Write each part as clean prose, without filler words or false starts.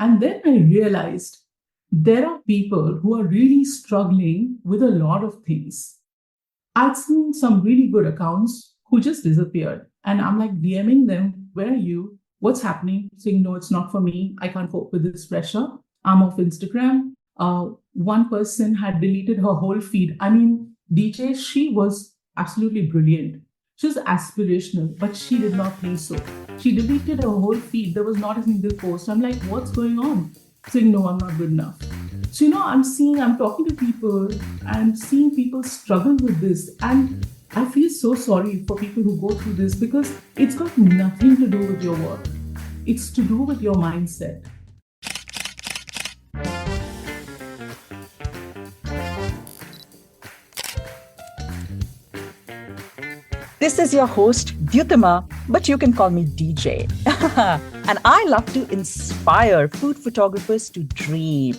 And then I realized there are people who are really struggling with a lot of things. I've seen some really good accounts who just disappeared. And I'm like DMing them, where are you? What's happening? Saying, no, it's not for me. I can't cope with this pressure. I'm off Instagram. One person had deleted her whole feed. I mean, DJ, she was absolutely brilliant. She was aspirational, but she did not think so. She deleted her whole feed. There was not a single post. I'm like, what's going on? Saying, no, I'm not good enough. So, I'm talking to people and seeing people struggle with this. And I feel so sorry for people who go through this because it's got nothing to do with your work. It's to do with your mindset. This is your host, Dyutama, but you can call me DJ. And I love to inspire food photographers to dream.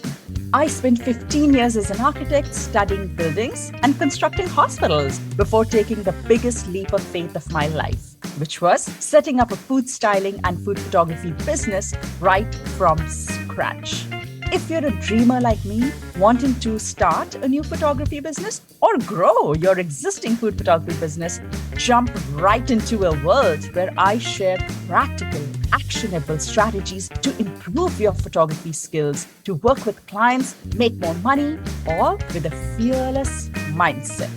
I spent 15 years as an architect studying buildings and constructing hospitals before taking the biggest leap of faith of my life, which was setting up a food styling and food photography business right from scratch. If you're a dreamer like me, wanting to start a new photography business or grow your existing food photography business, jump right into a world where I share practical, actionable strategies to improve your photography skills, to work with clients, make more money, all with a fearless mindset.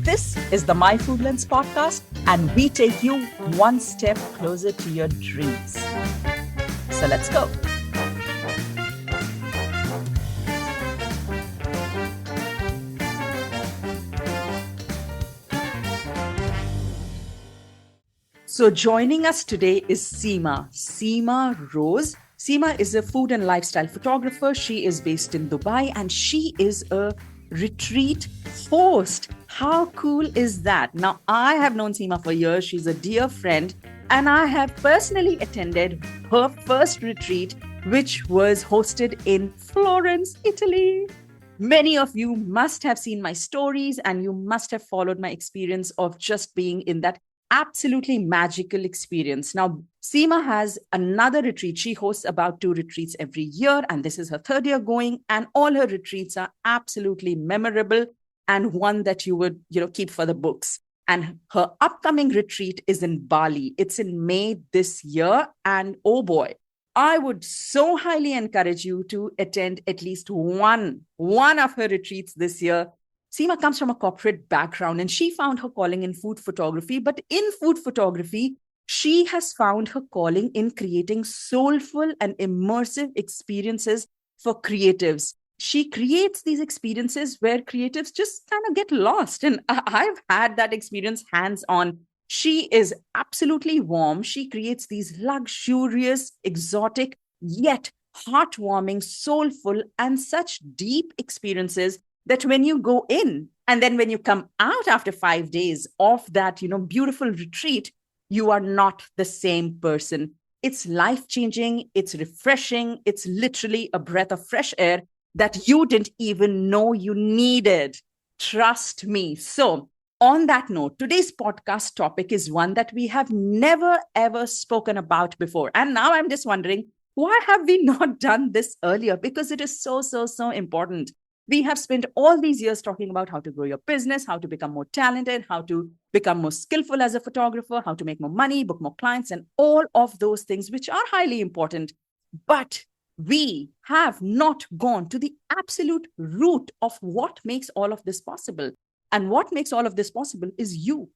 This is the My Food Lens podcast, and we take you one step closer to your dreams. So let's go. So joining us today is Seema Rose. Seema is a food and lifestyle photographer. She is based in Dubai and she is a retreat host. How cool is that? Now, I have known Seema for years. She's a dear friend and I have personally attended her first retreat, which was hosted in Florence, Italy. Many of you must have seen my stories and you must have followed my experience of just being in that absolutely magical experience. Now, Seema has another retreat. She hosts about 2 retreats every year, and this is her 3rd year going. And all her retreats are absolutely memorable and one that you would, keep for the books. And her upcoming retreat is in Bali. It's in May this year. And oh boy, I would so highly encourage you to attend at least one of her retreats this year. Seema comes from a corporate background and she found her calling in food photography. But in food photography, she has found her calling in creating soulful and immersive experiences for creatives. She creates these experiences where creatives just kind of get lost. And I've had that experience hands-on. She is absolutely warm. She creates these luxurious, exotic, yet heartwarming, soulful, and such deep experiences that when you go in and then when you come out after 5 days of that, beautiful retreat, you are not the same person. It's life-changing. It's refreshing. It's literally a breath of fresh air that you didn't even know you needed. Trust me. So on that note, today's podcast topic is one that we have never, ever spoken about before. And now I'm just wondering, why have we not done this earlier? Because it is so, so, so important. We have spent all these years talking about how to grow your business, how to become more talented, how to become more skillful as a photographer, how to make more money, book more clients, and all of those things, which are highly important. But we have not gone to the absolute root of what makes all of this possible. And what makes all of this possible is you,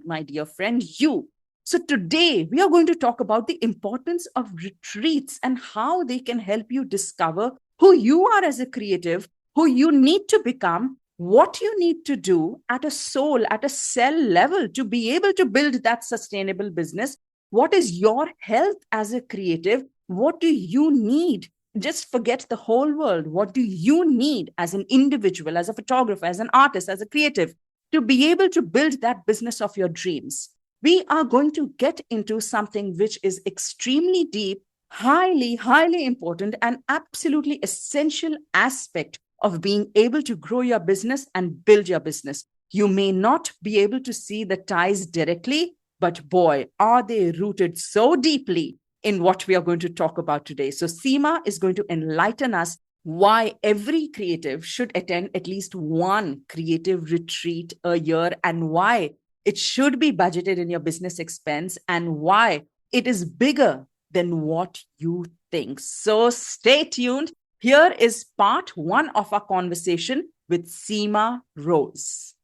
my dear friend, you. So today we are going to talk about the importance of retreats and how they can help you discover who you are as a creative, who you need to become, what you need to do at a soul, at a cell level to be able to build that sustainable business. What is your health as a creative? What do you need? Just forget the whole world. What do you need as an individual, as a photographer, as an artist, as a creative, to be able to build that business of your dreams? We are going to get into something which is extremely deep, highly, highly important, and absolutely essential aspect of being able to grow your business and build your business. You may not be able to see the ties directly, but boy, are they rooted so deeply in what we are going to talk about today. So Seema is going to enlighten us why every creative should attend at least one creative retreat a year, and why it should be budgeted in your business expense, and why it is bigger than what you think. So stay tuned. Here is part one of our conversation with Seema Rose.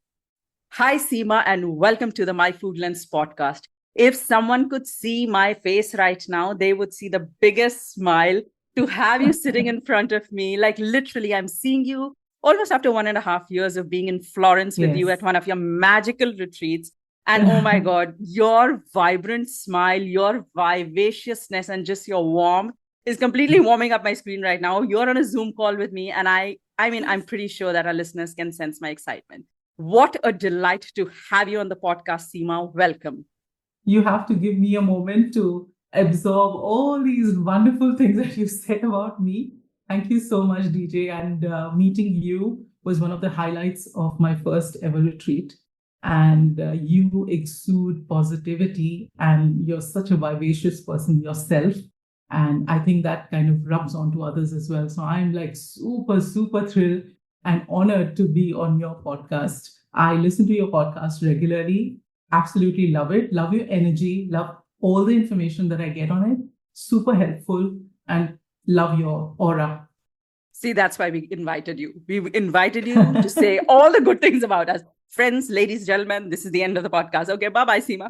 Hi, Seema, and welcome to the My Food Lens podcast. If someone could see my face right now, they would see the biggest smile to have you sitting in front of me. Like literally, I'm seeing you almost after 1.5 years of being in Florence with you at Yes. one of your magical retreats. And oh my God, your vibrant smile, your vivaciousness, and just your warmth is completely warming up my screen right now. You're on a Zoom call with me, and I mean, I'm pretty sure that our listeners can sense my excitement. What a delight to have you on the podcast, Seema. Welcome. You have to give me a moment to absorb all these wonderful things that you said about me. Thank you so much, DJ. And meeting you was one of the highlights of my first ever retreat. And you exude positivity, and you're such a vivacious person yourself. And I think that kind of rubs onto others as well. So I'm like super, super thrilled and honored to be on your podcast. I listen to your podcast regularly. Absolutely love it. Love your energy. Love all the information that I get on it. Super helpful, and love your aura. See, that's why we invited you. We invited you to say all the good things about us. Friends, ladies, gentlemen, this is the end of the podcast. Okay, bye-bye, Seema.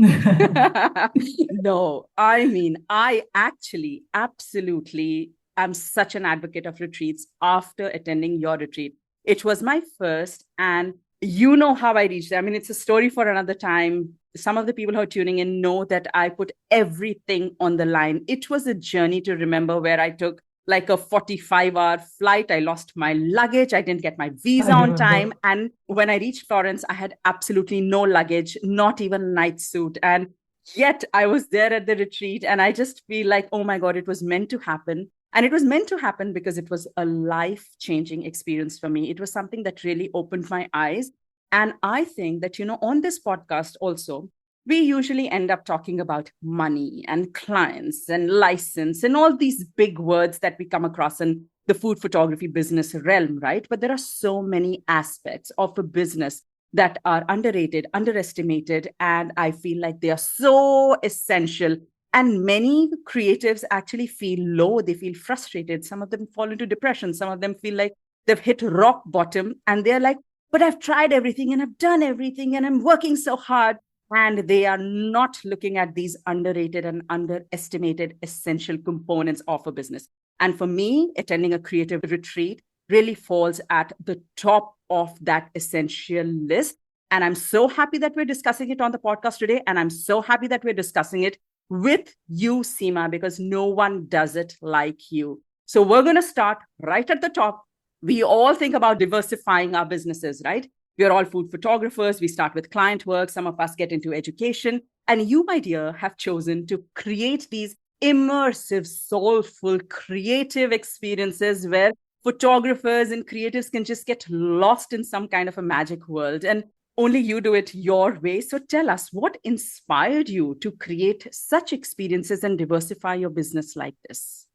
No, I mean, I actually absolutely am such an advocate of retreats after attending your retreat. It was my first, and you know how I reached there. I mean, it's a story for another time. Some of the people who are tuning in know that I put everything on the line. It was a journey to remember, where I took like a 45-hour flight. I lost my luggage. I didn't get my visa I on time. remember. And when I reached Florence, I had absolutely no luggage, not even a night suit. And yet I was there at the retreat, and I just feel like, oh my God, it was meant to happen. And it was meant to happen because it was a life-changing experience for me. It was something that really opened my eyes. And I think that, on this podcast also, we usually end up talking about money and clients and license and all these big words that we come across in the food photography business realm, right? But there are so many aspects of a business that are underrated, underestimated, and I feel like they are so essential. And many creatives actually feel low, they feel frustrated. Some of them fall into depression. Some of them feel like they've hit rock bottom, and they're like, but I've tried everything and I've done everything and I'm working so hard. And they are not looking at these underrated and underestimated essential components of a business. And for me, attending a creative retreat really falls at the top of that essential list. And I'm so happy that we're discussing it on the podcast today. And I'm so happy that we're discussing it with you, Seema, because no one does it like you. So we're going to start right at the top. We all think about diversifying our businesses, right? We're all food photographers. We start with client work. Some of us get into education. And you, my dear, have chosen to create these immersive, soulful, creative experiences where photographers and creatives can just get lost in some kind of a magic world. And only you do it your way. So tell us, what inspired you to create such experiences and diversify your business like this?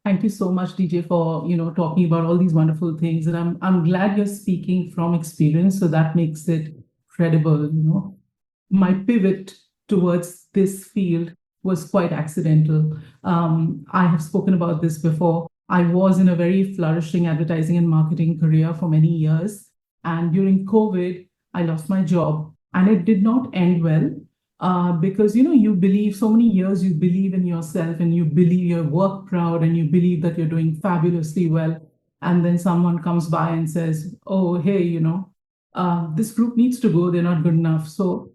Thank you so much, DJ, for talking about all these wonderful things. And I'm glad you're speaking from experience, so that makes it credible. My pivot towards this field was quite accidental. I have spoken about this before. I was in a very flourishing advertising and marketing career for many years. And during COVID, I lost my job, and it did not end well. Because you believe so many years, you believe in yourself, and you believe your work proud, and you believe that you're doing fabulously well, and then someone comes by and says, oh hey, this group needs to go, they're not good enough. So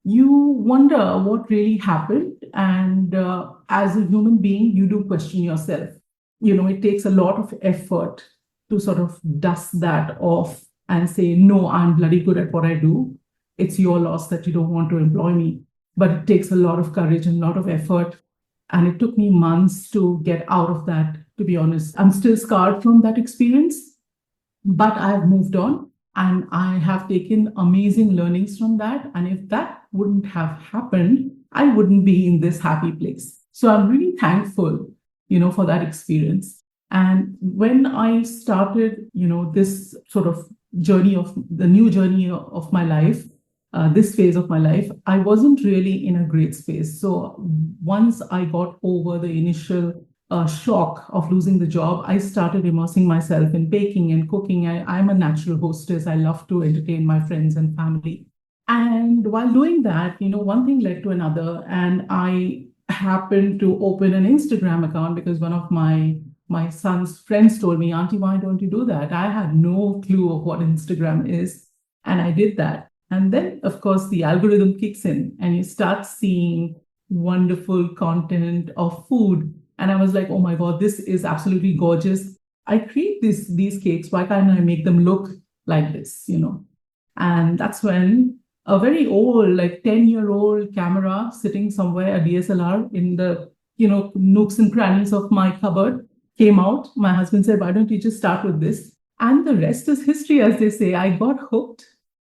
you wonder what really happened, and as a human being, you do question yourself. It takes a lot of effort to sort of dust that off and say, no, I'm bloody good at what I do. It's your loss that you don't want to employ me. But it takes a lot of courage and a lot of effort. And it took me months to get out of that, to be honest. I'm still scarred from that experience, but I've moved on, and I have taken amazing learnings from that. And if that wouldn't have happened, I wouldn't be in this happy place. So I'm really thankful, for that experience. And when I started, this sort of journey of the new journey of my life, this phase of my life, I wasn't really in a great space. So once I got over the initial shock of losing the job, I started immersing myself in baking and cooking. I'm a natural hostess. I love to entertain my friends and family. And while doing that, one thing led to another, and I happened to open an Instagram account because one of my son's friends told me, "Auntie, why don't you do that?" I had no clue of what Instagram is, and I did that. And then, of course, the algorithm kicks in, and you start seeing wonderful content of food. And I was like, "Oh my God, this is absolutely gorgeous! I create these cakes. Why can't I make them look like this?" And that's when a very old, like 10-year-old camera sitting somewhere, a DSLR in the, nooks and crannies of my cupboard came out. My husband said, "Why don't you just start with this?" And the rest is history, as they say. I got hooked.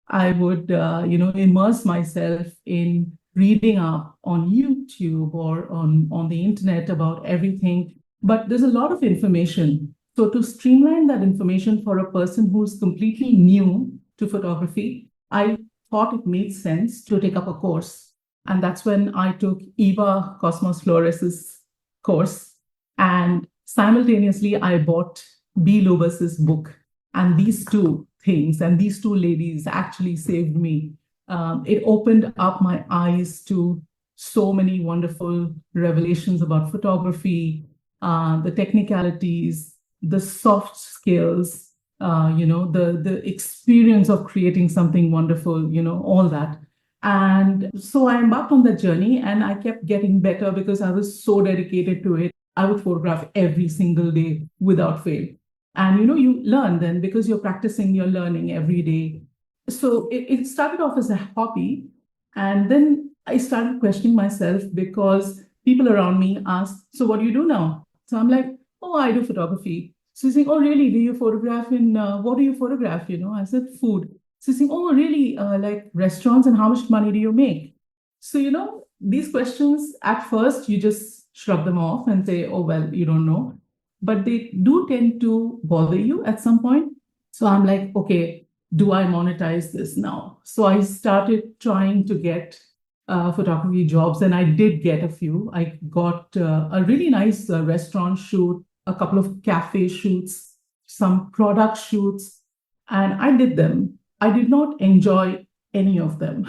I would, immerse myself in reading up on YouTube or on the internet about everything. But there's a lot of information. So to streamline that information for a person who's completely new to photography, I thought it made sense to take up a course. And that's when I took Eva Cosmos Flores's course. And simultaneously, I bought B. Lobus's book. And these two things and these two ladies actually saved me. It opened up my eyes to so many wonderful revelations about photography, the technicalities, the soft skills, the experience of creating something wonderful, all that. And so I embarked on that journey, and I kept getting better because I was so dedicated to it. I would photograph every single day without fail. And you learn then because you're practicing, you're learning every day. So it started off as a hobby. And then I started questioning myself because people around me asked, "So what do you do now?" So I'm like, "Oh, I do photography." So he's saying, "Oh, really? Do you photograph in what do you photograph?" I said, "Food." So he's saying, "Oh, really? Like restaurants, and how much money do you make?" So, these questions at first you just shrug them off and say, "Oh, well, you don't know." But they do tend to bother you at some point. So I'm like, okay, do I monetize this now? So I started trying to get photography jobs, and I did get a few. I got a really nice restaurant shoot, a couple of cafe shoots, some product shoots, and I did them. I did not enjoy any of them.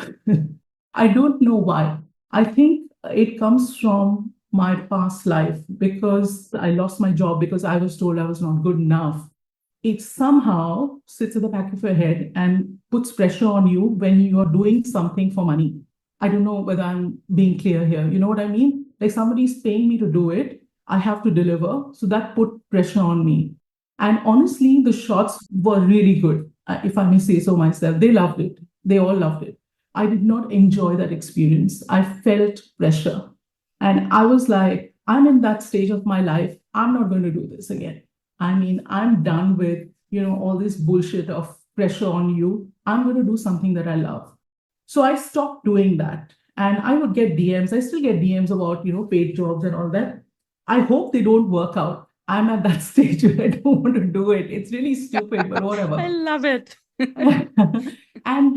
I don't know why. I think it comes from my past life because I lost my job because I was told I was not good enough. It somehow sits at the back of your head and puts pressure on you when you are doing something for money. I don't know whether I'm being clear here. You know what I mean? Like somebody's paying me to do it, I have to deliver. So that put pressure on me. And honestly, the shots were really good, if I may say so myself. They loved it. They all loved it. I did not enjoy that experience. I felt pressure. And I was like, I'm in that stage of my life. I'm not going to do this again. I mean, I'm done with, all this bullshit of pressure on you. I'm going to do something that I love. So I stopped doing that. And I would get DMs. I still get DMs about, paid jobs and all that. I hope they don't work out. I'm at that stage where I don't want to do it. It's really stupid, but I whatever. love it. And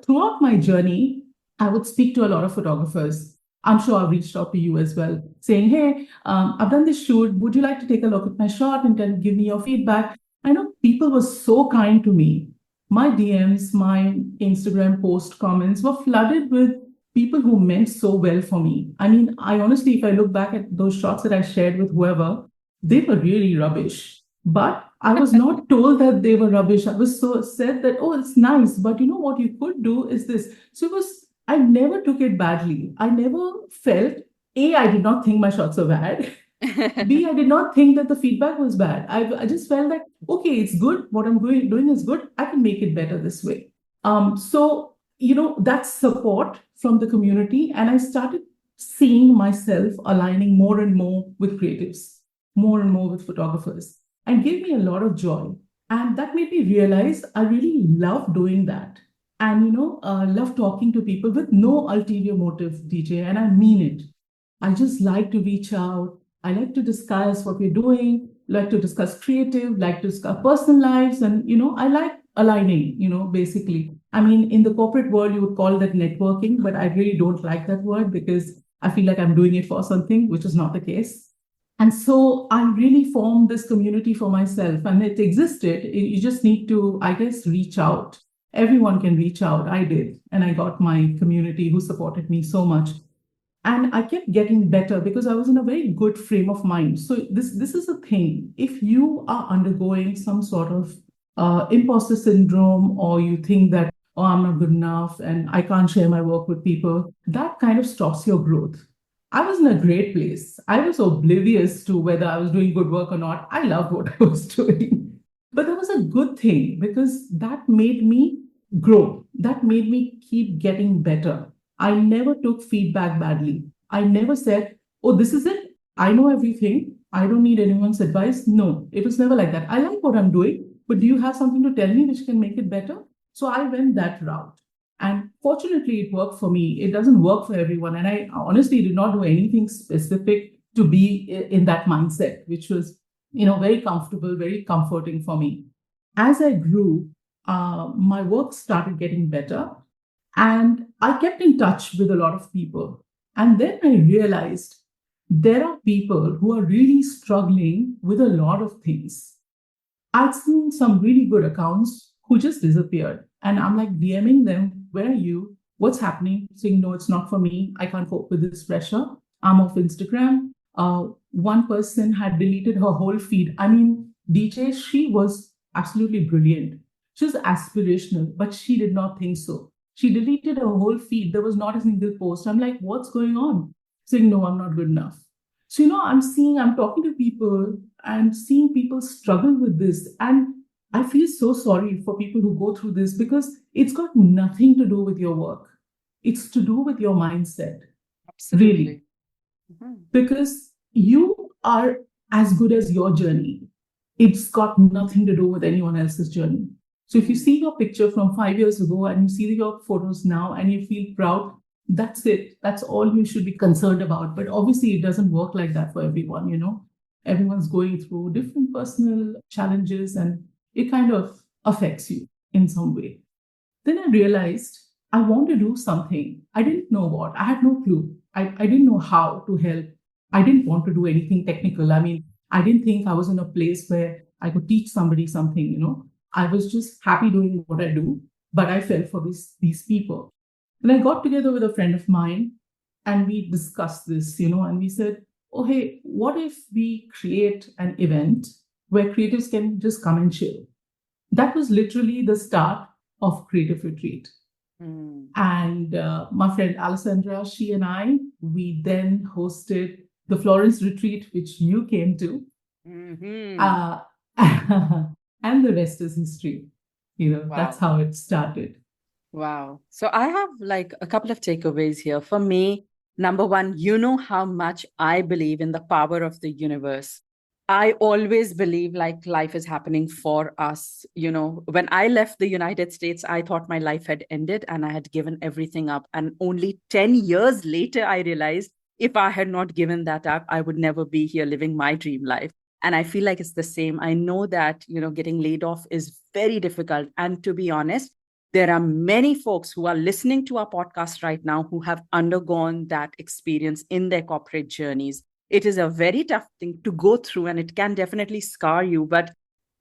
throughout my journey, I would speak to a lot of photographers. I'm sure I've reached out to you as well, saying, "Hey, I've done this shoot. Would you like to take a look at my shot and give me your feedback?" I know people were so kind to me. My DMs, my Instagram post comments were flooded with people who meant so well for me. I mean, I honestly, if I look back at those shots that I shared with whoever, they were really rubbish. But I was not told that they were rubbish. I was so said that, "Oh, it's nice, but you know what you could do is this." So it was, I never took it badly. I never felt, A, I did not think my shots were bad. B, I did not think that the feedback was bad. I just felt that, okay, it's good. What I'm doing is good. I can make it better this way. So, that support from the community. And I started seeing myself aligning more and more with creatives, more and more with photographers, and gave me a lot of joy. And that made me realize I really love doing that. And, love talking to people with no ulterior motive, DJ. And I mean it. I just like to reach out. I like to discuss what we're doing, like to discuss creative, like to discuss personal lives. And, I like aligning, basically. I mean, in the corporate world, you would call that networking, but I really don't like that word because I feel like I'm doing it for something, which is not the case. And so I really formed this community for myself, and it existed. You just need to, I guess, reach out. Everyone can reach out. I did. And I got my community who supported me so much. And I kept getting better because I was in a very good frame of mind. So this is a thing. If you are undergoing some sort of imposter syndrome, or you think that, oh, I'm not good enough and I can't share my work with people, that kind of stops your growth. I was in a great place. I was oblivious to whether I was doing good work or not. I loved what I was doing. But that was a good thing because that made me grow. That made me keep getting better. I never took feedback badly. I never said, oh, this is it. I know everything. I don't need anyone's advice. No, it was never like that. I like what I'm doing, but do you have something to tell me which can make it better? So I went that route. And fortunately, it worked for me. It doesn't work for everyone. And I honestly did not do anything specific to be in that mindset, which was, very comfortable, very comforting for me. As I grew, my work started getting better. And I kept in touch with a lot of people. And then I realized there are people who are really struggling with a lot of things. I've seen some really good accounts who just disappeared. And I'm like DMing them, where are you? What's happening? Saying, no, it's not for me. I can't cope with this pressure. I'm off Instagram. One person had deleted her whole feed. I mean, DJ, she was absolutely brilliant. She was aspirational, but she did not think so. She deleted her whole feed. There was not a single post. I'm like, what's going on? Saying, no, I'm not good enough. So, I'm talking to people and seeing people struggle with this. And I feel so sorry for people who go through this because it's got nothing to do with your work. It's to do with your mindset, really, Absolutely. Mhm. because you are as good as your journey. It's got nothing to do with anyone else's journey. So if you Mm. see your picture from 5 years ago and you see your photos now and you feel proud, that's it. That's all you should be concerned about. But obviously, it doesn't work like that for everyone. Everyone's going through different personal challenges and it kind of affects you in some way. Then I realized I want to do something. I didn't know what. I had no clue. I didn't know how to help. I didn't want to do anything technical. I mean, I didn't think I was in a place where I could teach somebody something. I was just happy doing what I do, but I felt for these people. And I got together with a friend of mine and we discussed this, and we said, oh, hey, what if we create an event where creatives can just come and chill? That was literally the start of Creative Retreat. Mm. And my friend Alessandra, she and I, we then hosted the Florence retreat, which you came to. Mhm. Uh, and the rest is history. That's Wow. how it started. Wow. So I have like a couple of takeaways here. For me, number one, you know how much I believe in the power of the universe. I always believe like life is happening for us. When I left the United States, I thought my life had ended and I had given everything up. And only 10 years later, I realized if I had not given that up, I would never be here living my dream life. And I feel like it's the same. I know that, getting laid off is very difficult. And to be honest, there are many folks who are listening to our podcast right now who have undergone that experience in their corporate journeys. It is a very tough thing to go through and it can definitely scar you, but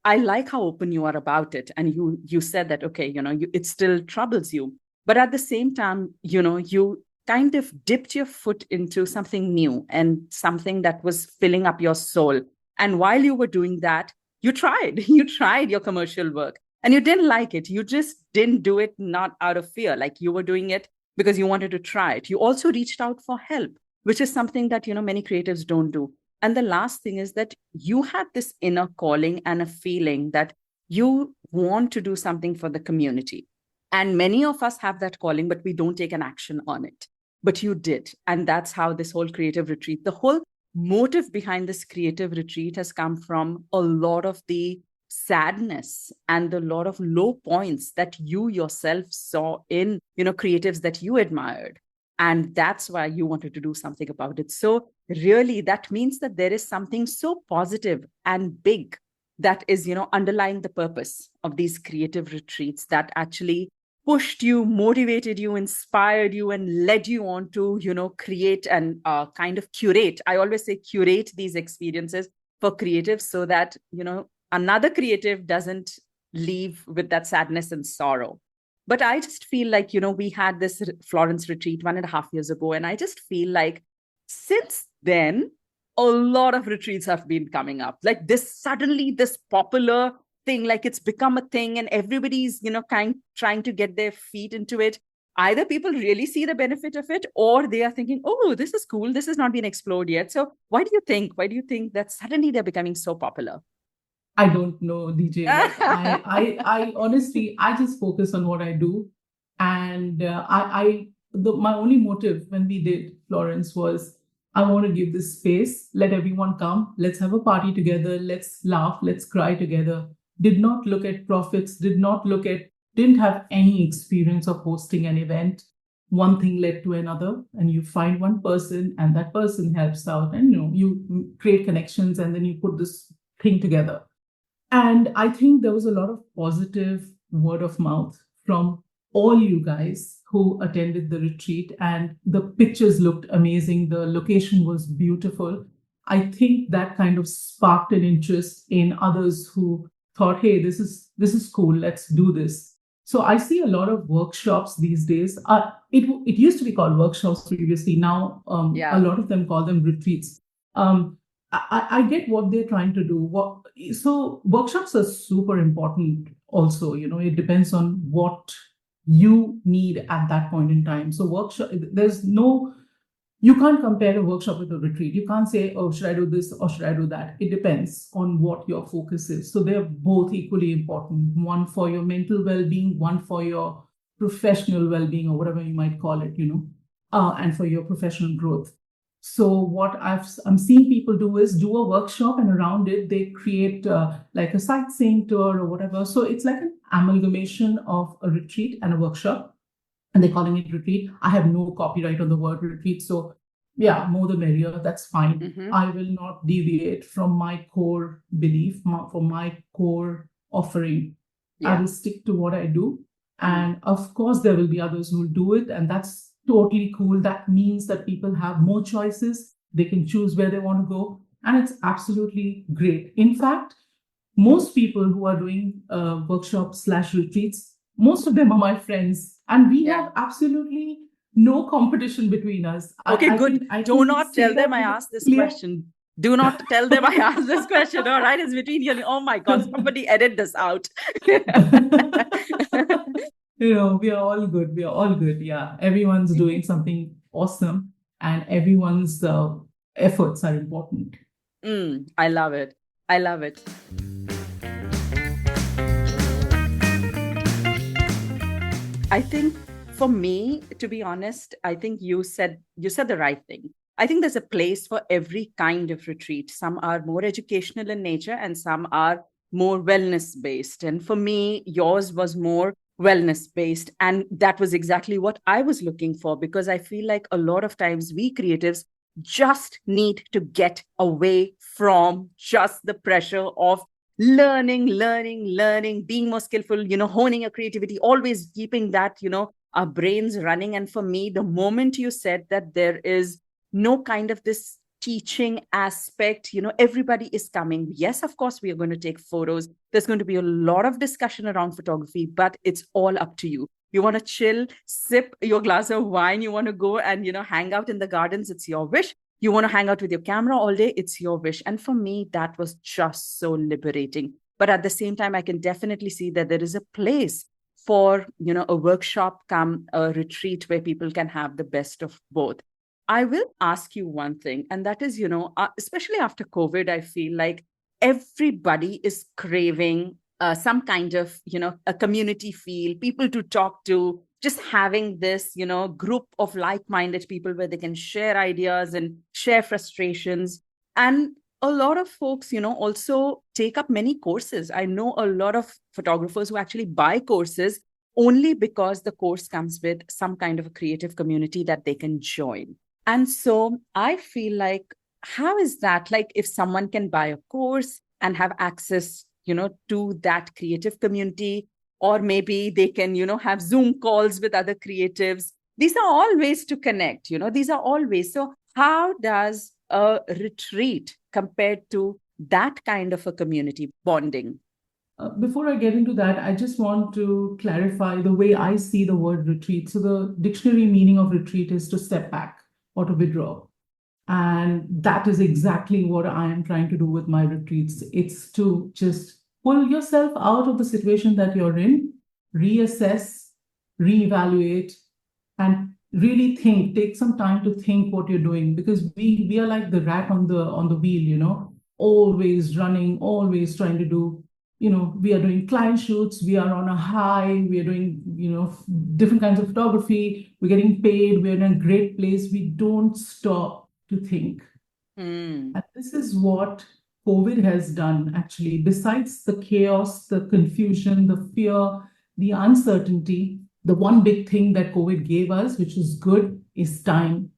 I like how open you are about it. And you said that, okay, it still troubles you. But at the same time, you kind of dipped your foot into something new and something that was filling up your soul. And while you were doing that, you tried, you tried your commercial work and you didn't like it. You just didn't do it not out of fear. Like you were doing it because you wanted to try it. You also reached out for help, which is something that, many creatives don't do. And the last thing is that you had this inner calling and a feeling that you want to do something for the community. And many of us have that calling, but we don't take an action on it. But you did. And that's how this whole creative retreat, the whole motive behind this creative retreat has come from a lot of the sadness and a lot of low points that you yourself saw in, creatives that you admired. And that's why you wanted to do something about it. So really, that means that there is something so positive and big that is, underlying the purpose of these creative retreats, that actually pushed you, motivated you, inspired you, and led you on to, create and kind of curate. I always say curate these experiences for creatives, so that, another creative doesn't leave with that sadness and sorrow. But I just feel like, we had this Florence retreat 1.5 years ago. And I just feel like since then, a lot of retreats have been coming up. Like this, suddenly, this popular thing, like it's become a thing, and everybody's, trying to get their feet into it. Either people really see the benefit of it, or they are thinking, oh, this is cool. This has not been explored yet. So why do you think that suddenly they're becoming so popular? I don't know, DJ. Like I honestly, I just focus on what I do, and my only motive when we did Florence was I want to give this space, let everyone come, let's have a party together, let's laugh, let's cry together. Did not look at profits, didn't have any experience of hosting an event. One thing led to another, and you find one person, and that person helps out, and you create connections, and then you put this thing together. And I think there was a lot of positive word of mouth from all you guys who attended the retreat, and the pictures looked amazing. The location was beautiful. I think that kind of sparked an interest in others who thought, hey, this is cool, let's do this. So I see a lot of workshops these days. It used to be called workshops previously. Now a Yeah. lot of them call them retreats. I get what they're trying to do. So workshops are super important also. It depends on what you need at that point in time. So you can't compare a workshop with a retreat. You can't say, oh, should I do this or should I do that? It depends on what your focus is. So they're both equally important. One for your mental well-being, one for your professional well-being, or whatever you might call it, and for your professional growth. So what I'm seeing people do is do a workshop, and around it they create like a sightseeing tour or whatever. So it's like an amalgamation of a retreat and a workshop, and they're calling it retreat. I have no copyright on the word retreat, so yeah, more the merrier. That's fine. Mm-hmm. I will not deviate from my core belief, from my core offering. I will stick to what I do, and of course there will be others who will do it, and that's totally cool. That means that people have more choices. They can choose where they want to go. And it's absolutely great. In fact, most people who are doing workshops/retreats, most of them are my friends. And we have absolutely no competition between us. Okay, good. Do not tell them I asked this question. Do not tell them I asked this question. All right, it's between you. Oh my God, somebody edit this out. We are all good. We are all good. Yeah. Everyone's doing something awesome, and everyone's efforts are important. I love it. I love it. I think for me, to be honest, I think you said the right thing. I think there's a place for every kind of retreat. Some are more educational in nature, and some are more wellness based. And for me, yours was more wellness based. And that was exactly what I was looking for, because I feel like a lot of times we creatives just need to get away from just the pressure of learning, being more skillful, honing your creativity, always keeping that, our brains running. And for me, the moment you said that there is no kind of this teaching aspect, everybody is coming. Yes, of course, we are going to take photos. There's going to be a lot of discussion around photography, but it's all up to you. You want to chill, sip your glass of wine, you want to go and, hang out in the gardens, it's your wish. You want to hang out with your camera all day, it's your wish. And for me, that was just so liberating. But at the same time, I can definitely see that there is a place for, a workshop come a retreat where people can have the best of both. I will ask you one thing, and that is, especially after COVID, I feel like everybody is craving some kind of, a community feel, people to talk to, just having this, group of like-minded people where they can share ideas and share frustrations. And a lot of folks, also take up many courses. I know a lot of photographers who actually buy courses only because the course comes with some kind of a creative community that they can join. And so I feel like, how is that? Like, if someone can buy a course and have access, to that creative community, or maybe they can, have Zoom calls with other creatives. These are all ways to connect, these are all ways. So, how does a retreat compared to that kind of a community bonding? Before I get into that, I just want to clarify the way I see the word retreat. So, the dictionary meaning of retreat is to step back or to withdraw. And that is exactly what I am trying to do with my retreats. It's to just pull yourself out of the situation that you're in, reassess, reevaluate, and really think. Take some time to think what you're doing, because we are like the rat on the wheel, always running, always trying to do. We are doing client shoots, we are on a high, we are doing, different kinds of photography, we're getting paid, we're in a great place. We don't stop to think. Mm. And this is what COVID has done, actually. Besides the chaos, the confusion, the fear, the uncertainty, the one big thing that COVID gave us, which is good, is time.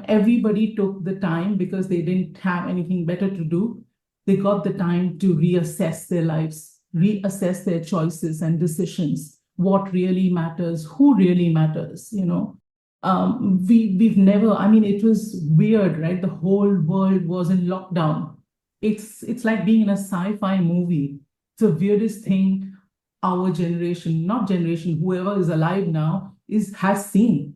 Everybody took the time because they didn't have anything better to do. They got the time to reassess their lives, reassess their choices and decisions, what really matters, who really matters. We've never, I mean, it was weird, right? The whole world was in lockdown. It's like being in a sci-fi movie. It's the weirdest thing our generation, not generation, whoever is alive now, has seen.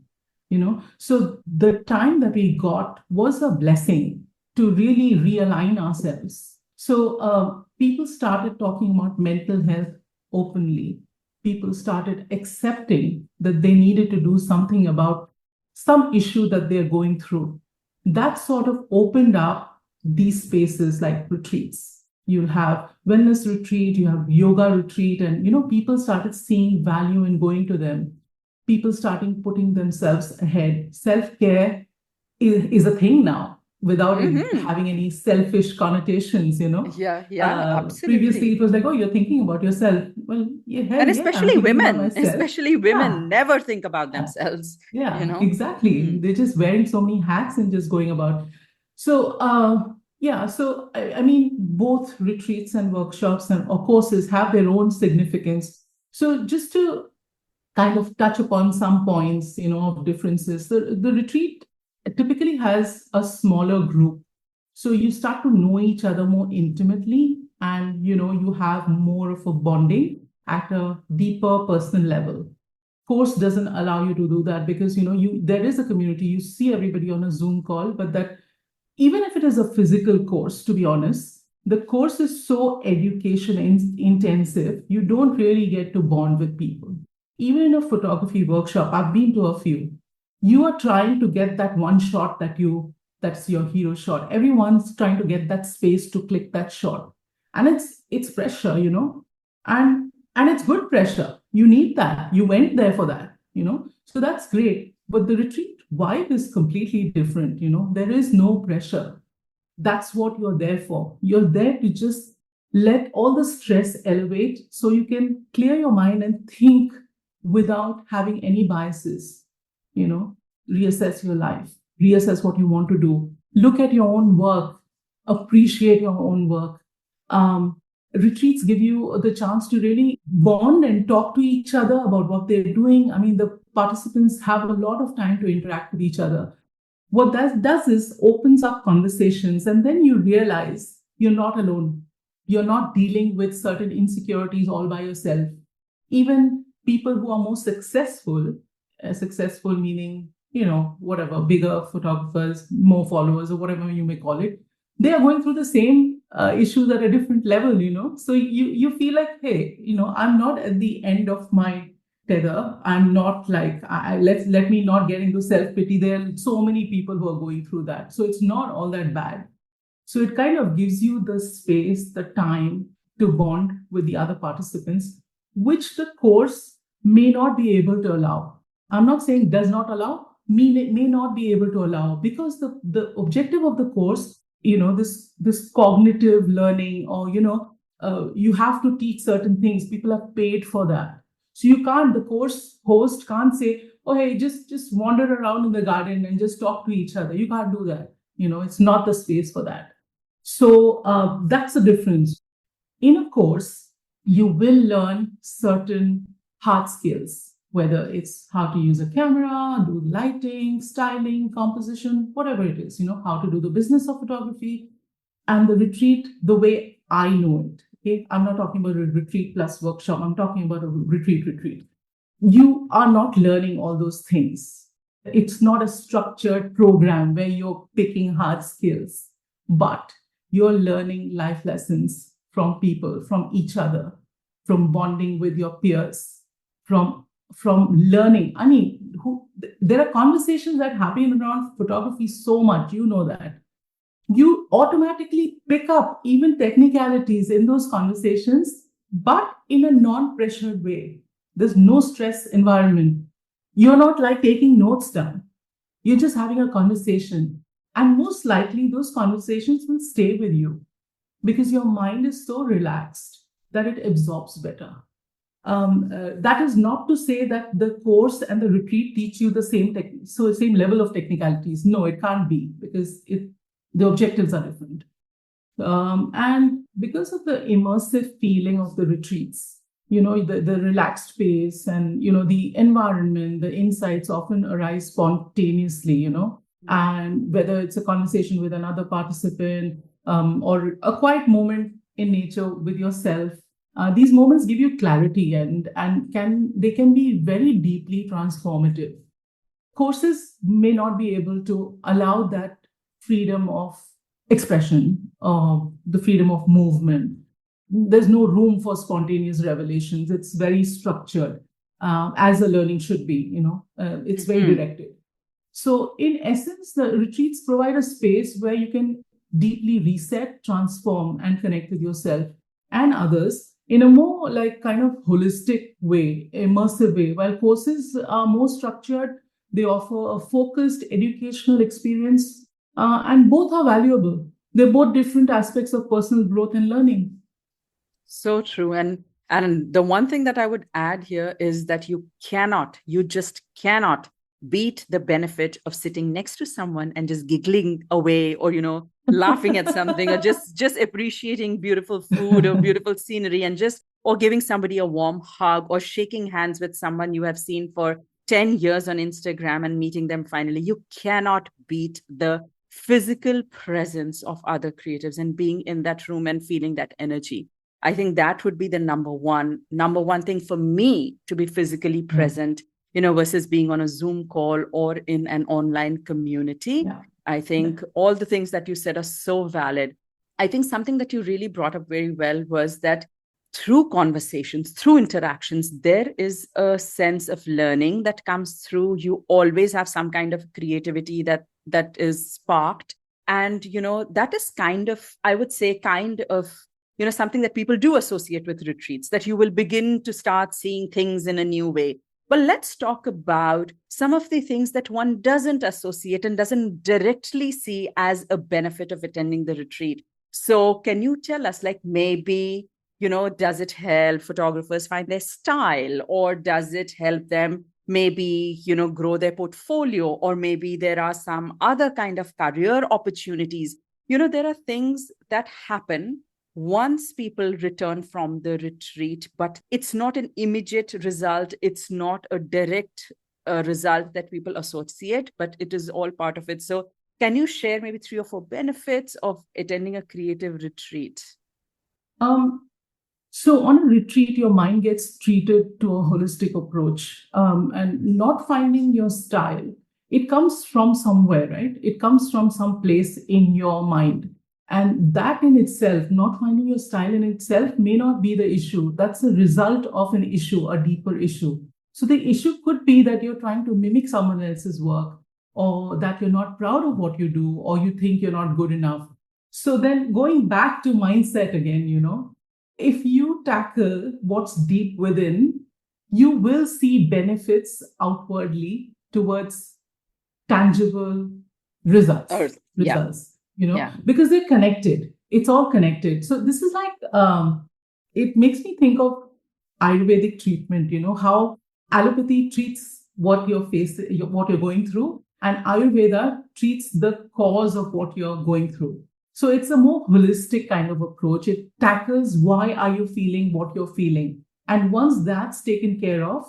So the time that we got was a blessing to really realign ourselves. So people started talking about mental health openly. People started accepting that they needed to do something about some issue that they're going through. That sort of opened up these spaces like retreats. You'll have wellness retreat, you have yoga retreat, and people started seeing value in going to them. People starting putting themselves ahead. Self-care is a thing now without it Mm-hmm. having any selfish connotations. Yeah, yeah, Previously, absolutely. it was like, oh, you're thinking about yourself. Well, yeah, hell And yeah, I'm especially thinking about women, myself. especially Yeah, women never think about yeah, themselves, you yeah, know? exactly. Mm. They're just wearing so many hats and just going about. So, yeah, so I mean, both retreats and workshops and or courses have their own significance. So, just to kind of touch upon some points, of differences. The retreat typically has a smaller group. So you start to know each other more intimately, and you have more of a bonding at a deeper personal level. Course doesn't allow you to do that because you there is a community. You see everybody on a Zoom call, but that even if it is a physical course, to be honest, the course is so education intensive, you don't really get to bond with people. Even in a photography workshop, I've been to a few. You are trying to get that one shot that's your hero shot. Everyone's trying to get that space to click that shot. And it's pressure, and it's good pressure. You need that. You went there for that. So that's great. But the retreat vibe is completely different. There is no pressure. That's what you're there for. You're there to just let all the stress elevate so you can clear your mind and think without having any biases. You know, reassess your life, reassess what you want to do, look at your own work, appreciate your own work. Retreats give you the chance to really bond and talk to each other about what they're doing. I mean, the participants have a lot of time to interact with each other. What that does is opens up conversations, and then you realize you're not alone. You're not dealing with certain insecurities all by yourself. Even people who are more successful meaning, whatever, bigger photographers, more followers, or whatever you may call it, they are going through the same issues at a different level. So you feel like, hey, I'm not at the end of my tether. I'm not like, let me not get into self pity. There are so many people who are going through that, so it's not all that bad. So it kind of gives you the space, the time to bond with the other participants, which the course may not be able to allow. I'm not saying does not allow, may not be able to allow, because the objective of the course, this cognitive learning, or you have to teach certain things. People are paid for that. So you can't, the course host can't say, oh, hey, just wander around in the garden and just talk to each other. You can't do that. It's not the space for that. So that's the difference. In a course, you will learn certain hard skills, whether it's how to use a camera, do lighting, styling, composition, whatever it is, how to do the business of photography. And the retreat, the way I know it, okay, I'm not talking about a retreat plus workshop, I'm talking about a retreat. You are not learning all those things. It's not a structured program where you're picking hard skills, but you're learning life lessons from people, from each other, from bonding with your peers, from learning. I mean, there are conversations that happen around photography so much, that you automatically pick up even technicalities in those conversations, but in a non-pressured way. There's no stress environment. You're not like taking notes down. You're just having a conversation. And most likely, those conversations will stay with you because your mind is so relaxed that it absorbs better. That is not to say that the course and the retreat teach you the same level of technicalities. No, it can't be because the objectives are different. And because of the immersive feeling of the retreats, the relaxed pace and, the environment, the insights often arise spontaneously, and whether it's a conversation with another participant or a quiet moment in nature with yourself, these moments give you clarity and they can be very deeply transformative. Courses may not be able to allow that freedom of expression, the freedom of movement. There's no room for spontaneous revelations. It's very structured, as a learning should be. It's very directed. So, in essence, the retreats provide a space where you can deeply reset, transform, and connect with yourself and others in a more like kind of holistic way, immersive way. While courses are more structured, they offer a focused educational experience, and both are valuable. They're both different aspects of personal growth and learning. So true. And the one thing that I would add here is that you just cannot beat the benefit of sitting next to someone and just giggling away or, laughing at something or just appreciating beautiful food or beautiful scenery and or giving somebody a warm hug or shaking hands with someone you have seen for 10 years on Instagram and meeting them finally. You cannot beat the physical presence of other creatives and being in that room and feeling that energy. I think that would be the number one thing for me, to be physically present, versus being on a Zoom call or in an online community. Yeah. I think all the things that you said are so valid. I think something that you really brought up very well was that through conversations, through interactions, there is a sense of learning that comes through. You always have some kind of creativity that is sparked. And, that is I would say, something that people do associate with retreats, that you will begin to start seeing things in a new way. But let's talk about some of the things that one doesn't associate and doesn't directly see as a benefit of attending the retreat. So can you tell us, like, maybe, does it help photographers find their style, or does it help them maybe, grow their portfolio, or maybe there are some other kind of career opportunities? There are things that happen once people return from the retreat, but it's not an immediate result. It's not a direct result that people associate, but it is all part of it. So can you share maybe 3 or 4 benefits of attending a creative retreat? So on a retreat, your mind gets treated to a holistic approach, and not finding your style. It comes from somewhere, right? It comes from some place in your mind. And that in itself, not finding your style in itself, may not be the issue. That's a result of an issue, a deeper issue. So the issue could be that you're trying to mimic someone else's work, or that you're not proud of what you do, or you think you're not good enough. So then going back to mindset again, if you tackle what's deep within, you will see benefits outwardly towards tangible results. Because they're connected. It's all connected. So this is like, it makes me think of Ayurvedic treatment, how allopathy treats what you're facing, what you're going through, and Ayurveda treats the cause of what you're going through. So it's a more holistic kind of approach. It tackles why are you feeling what you're feeling. And once that's taken care of,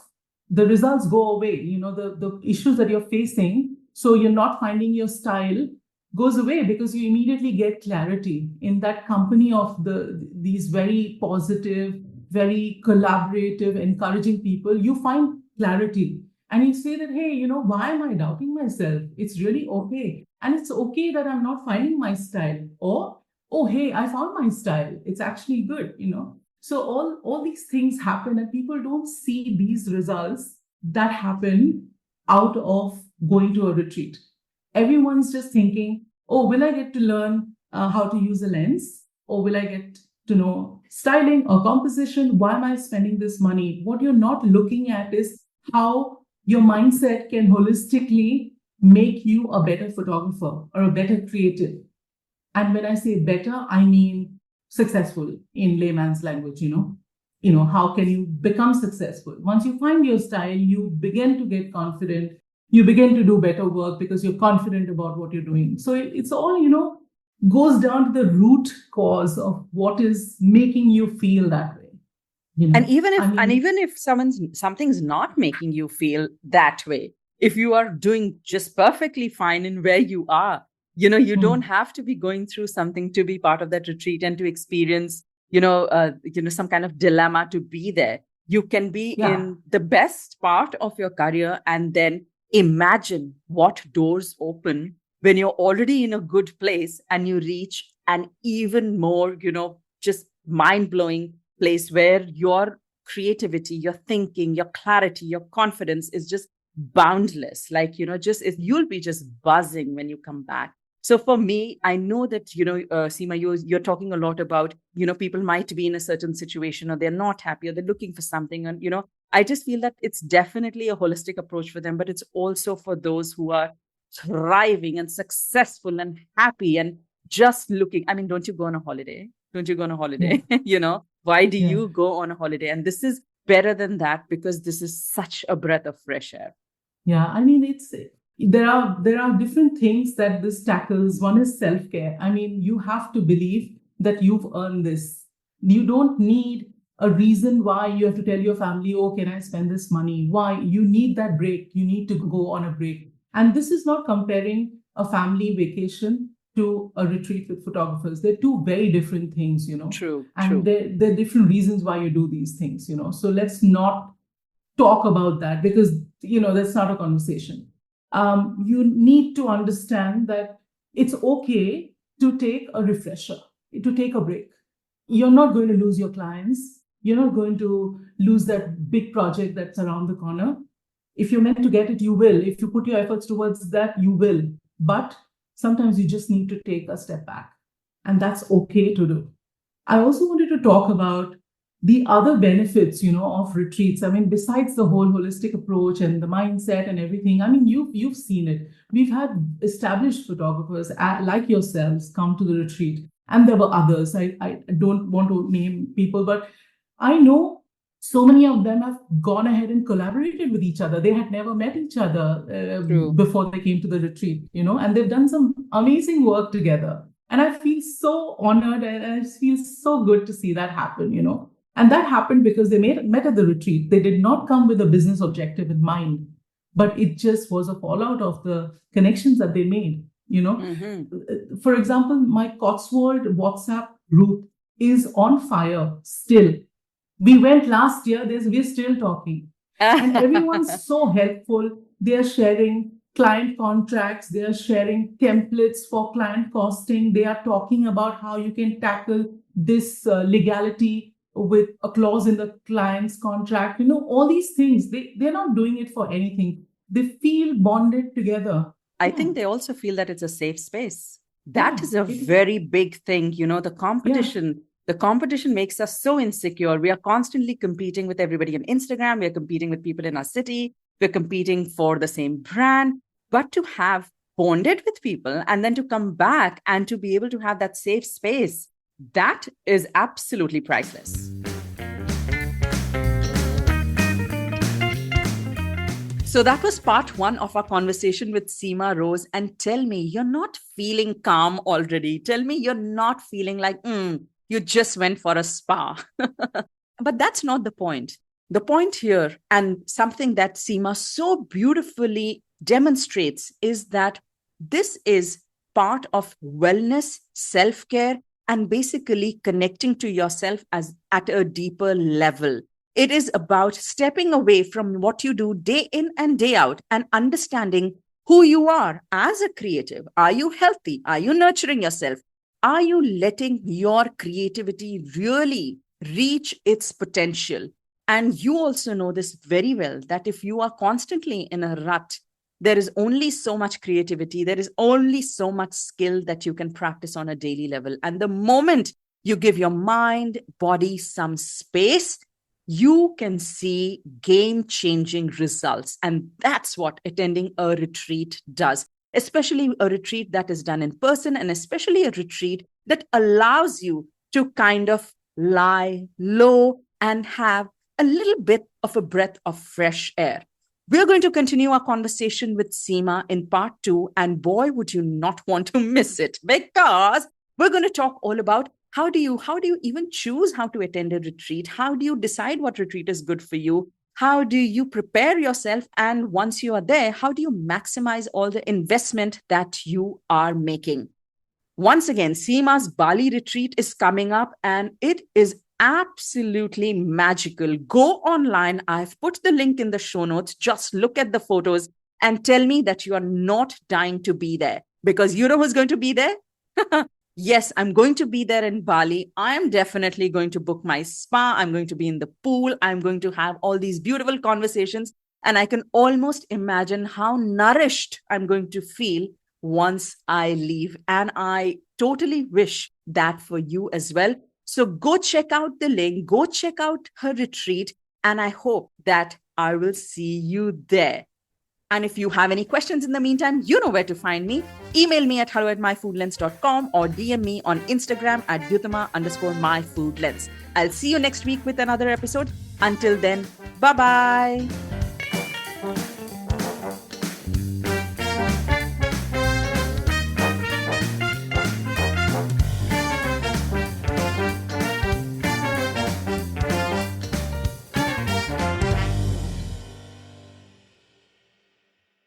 the results go away. The issues that you're facing, so you're not finding your style, goes away because you immediately get clarity in that company of these very positive, very collaborative, encouraging people. You find clarity and you say that, hey, why am I doubting myself? It's really okay. And it's okay that I'm not finding my style. Or, oh, hey, I found my style. It's actually good. So all these things happen and people don't see these results that happen out of going to a retreat. Everyone's just thinking, oh, will I get to learn how to use a lens? Or will I get to know styling or composition? Why am I spending this money? What you're not looking at is how your mindset can holistically make you a better photographer or a better creative. And when I say better, I mean successful in layman's language. How can you become successful? Once you find your style, you begin to get confident. You begin to do better work because you're confident about what you're doing. So it's all, goes down to the root cause of what is making you feel that way. And even I if and mean, even if something's not making you feel that way, if you are doing just perfectly fine in where you are, you don't have to be going through something to be part of that retreat and to experience some kind of dilemma to be there. You can be yeah, in the best part of your career and then imagine what doors open when you're already in a good place and you reach an even more just mind-blowing place where your creativity, your thinking, your clarity, your confidence is just boundless. Like, you'll be just buzzing when you come back. So for me, I know that, Seema, you're talking a lot about, people might be in a certain situation or they're not happy or they're looking for something. And, I just feel that it's definitely a holistic approach for them, but it's also for those who are thriving and successful and happy and just looking. I mean, don't you go on a holiday? Don't you go on a yeah, holiday? Why do yeah. you go on a holiday? And this is better than that because this is such a breath of fresh air. Yeah, I mean, there are different things that this tackles. One is self-care. I mean, you have to believe that you've earned this. You don't need a reason why you have to tell your family, oh, can I spend this money? Why? You need that break. You need to go on a break. And this is not comparing a family vacation to a retreat with photographers. They're two very different things. True, And true. there are different reasons why you do these things. So let's not talk about that because that's not a conversation. You need to understand that it's okay to take a refresher, to take a break. You're not going to lose your clients. You're not going to lose that big project that's around the corner. If you're meant to get it, you will. If you put your efforts towards that, you will. But sometimes you just need to take a step back, and that's okay to do. I also wanted to talk about the other benefits of retreats. I mean, besides the whole holistic approach and the mindset and everything, I mean, you've seen it. We've had established photographers like yourselves come to the retreat, and there were others. I don't want to name people, but I know so many of them have gone ahead and collaborated with each other. They had never met each other True. before they came to the retreat and they've done some amazing work together. And I feel so honored and I feel so good to see that happen. And that happened because they met at the retreat. They did not come with a business objective in mind, but it just was a fallout of the connections that they made. Mm-hmm. For example, my Cotswold WhatsApp group is on fire still. We went last year, we're still talking. And everyone's so helpful. They're sharing client contracts, they are sharing templates for client costing. They are talking about how you can tackle this legality with a clause in the client's contract. All these things, they're not doing it for anything. They feel bonded together. I Yeah, think they also feel that it's a safe space. That yeah, is a it is. very big thing. Yeah, The competition makes us so insecure. We are constantly competing with everybody on Instagram. We are competing with people in our city. We're competing for the same brand. But to have bonded with people and then to come back and to be able to have that safe space, that is absolutely priceless. So that was part one of our conversation with Seema Rose. And tell me, you're not feeling calm already. Tell me you're not feeling like, you just went for a spa. But that's not the point. The point here, and something that Seema so beautifully demonstrates, is that this is part of wellness, self-care, and basically connecting to yourself as at a deeper level. It is about stepping away from what you do day in and day out and understanding who you are as a creative. Are you healthy? Are you nurturing yourself? Are you letting your creativity really reach its potential? And you also know this very well, that if you are constantly in a rut, there is only so much creativity, there is only so much skill that you can practice on a daily level. And the moment you give your mind, body some space, you can see game-changing results. And that's what attending a retreat does, especially a retreat that is done in person, and especially a retreat that allows you to kind of lie low and have a little bit of a breath of fresh air. We're going to continue our conversation with Seema in part two, and boy, would you not want to miss it, because we're going to talk all about how do you even choose how to attend a retreat? How do you decide what retreat is good for you? How do you prepare yourself? And once you are there, how do you maximize all the investment that you are making? Once again, Seema's Bali retreat is coming up, and it is absolutely magical. Go online. I've put the link in the show notes. Just look at the photos and tell me that you are not dying to be there, because you know who's going to be there? Yes, I'm going to be there in Bali. I'm definitely going to book my spa. I'm going to be in the pool. I'm going to have all these beautiful conversations. And I can almost imagine how nourished I'm going to feel once I leave. And I totally wish that for you as well. So go check out the link, go check out her retreat. And I hope that I will see you there. And if you have any questions in the meantime, you know where to find me. Email me at hello@myfoodlens.com or DM me on Instagram at Dyutama_myfoodlens. I'll see you next week with another episode. Until then, bye-bye.